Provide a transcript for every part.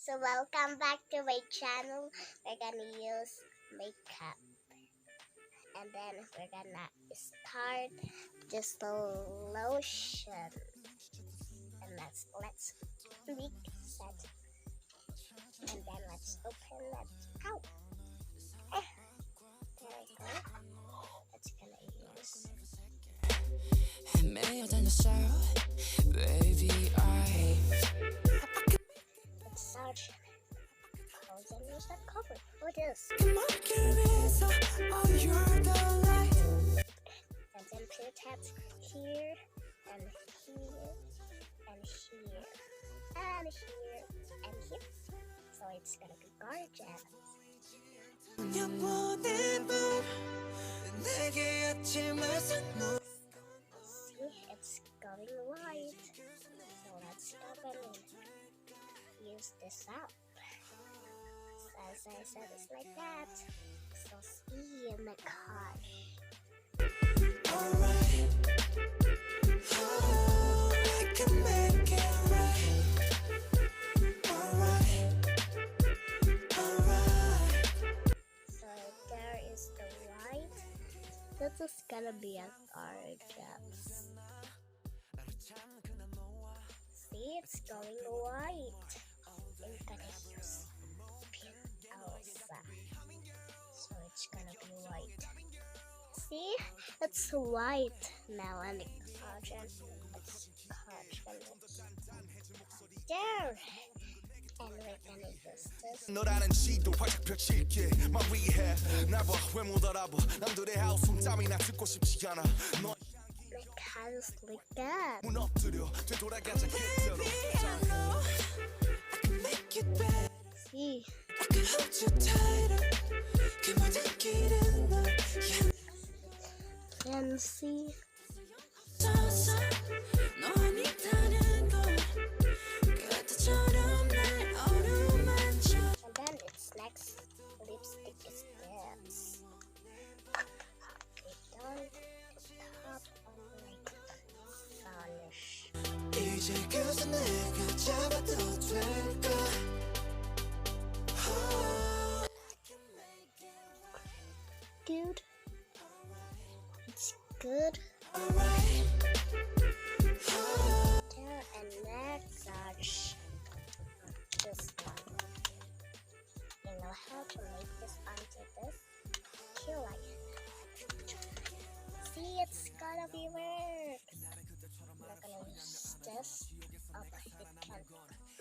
So welcome back to my channel. We're gonna use makeup and then we're gonna start this lotion and let's mix it and then let's open it. Ow! There we go. That's gonna use. Let's search. And use that cover. What is? And then put that here and here and here and here and here. So it's gonna be gorgeous. See, it's going white. So let's open and use this up. As I said, it's like that. So see, oh my gosh. Alright. Oh, I can make it right. Alright. Alright. So there is the white. This is gonna be a gorgeous. See, it's going white. I'm gonna use Elsa. So it's gonna be white. See? It's white now and it's cotton. There! And we're gonna use this. 너라는 지도 활짝 펼칠게 My rehab 나봐 왜 못 알아봐 남들의 하우스 손땀이나 듣고 싶지 않아 너 My cat is like that. 문 엎드려 되돌아가자 그대로 See? Can see. And then its next lipstick is this. Okay, down the top of my varnish. Good. It's good. There and next search this one. You know how to make this onto this? You like it. See, it's gonna be work. I'm not gonna use this. Up it can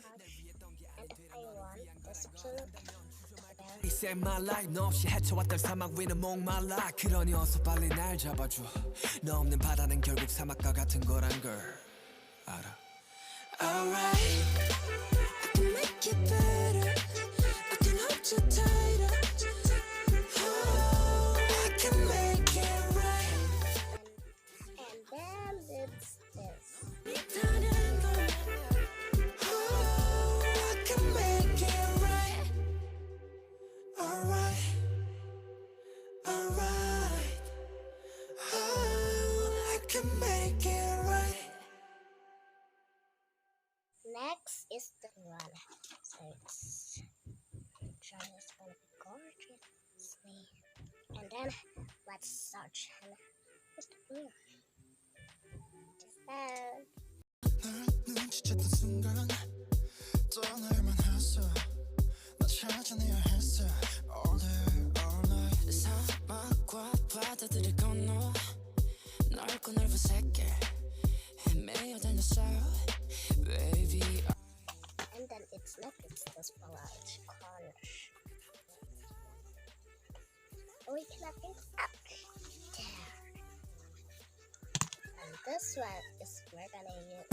touch. And I want this to look Save my life 너 없이 헤쳐왔던 사막 위는 목말라 그러니 어서 빨리 날 잡아줘 너 없는 바다는 결국 사막과 같은 거란 걸 알아 Alright I can make it better I can hold you tighter Oh I can make it right And then it's this. Next is the one. So it's gonna be gorgeous. And then let's search. What's the blue? Just that. 눈치챘던 순간 떠날만 했어 너 찾아내야 했어 All day, all night 사막과 바다들을 건너 넓고 넓은 세계 헤매어 다녔어 Baby And then it's next, it's this large corner. We cannot think up there. And this one is we're gonna use.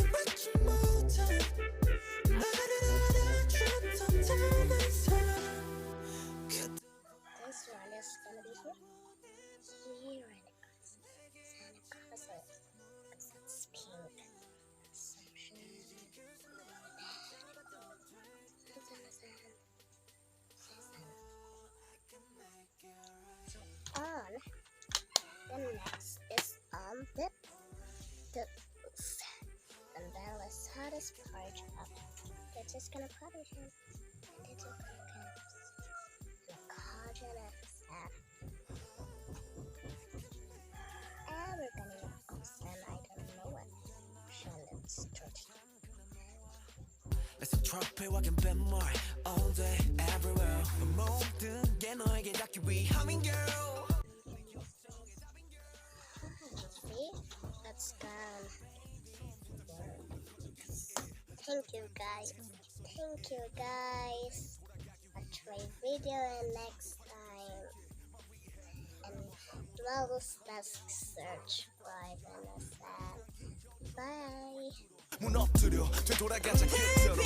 This one is gonna be here and because it's pink. So on, then next is on this, and then let's hot this part up. We're just gonna put it in. little crickets, and a cauldron of sap. Everybody knows, and I don't know what. So let's start. Listen, trophy walking 빈물 all day everywhere. 모든 게 너에게 닿기 위함인 girl. See? That's gone. Thank you guys. Thank you guys. I'll try video and next time. And Dwell's Task Search 5 and a sad. Bye. 무너뜨려 되돌아가자 그대로.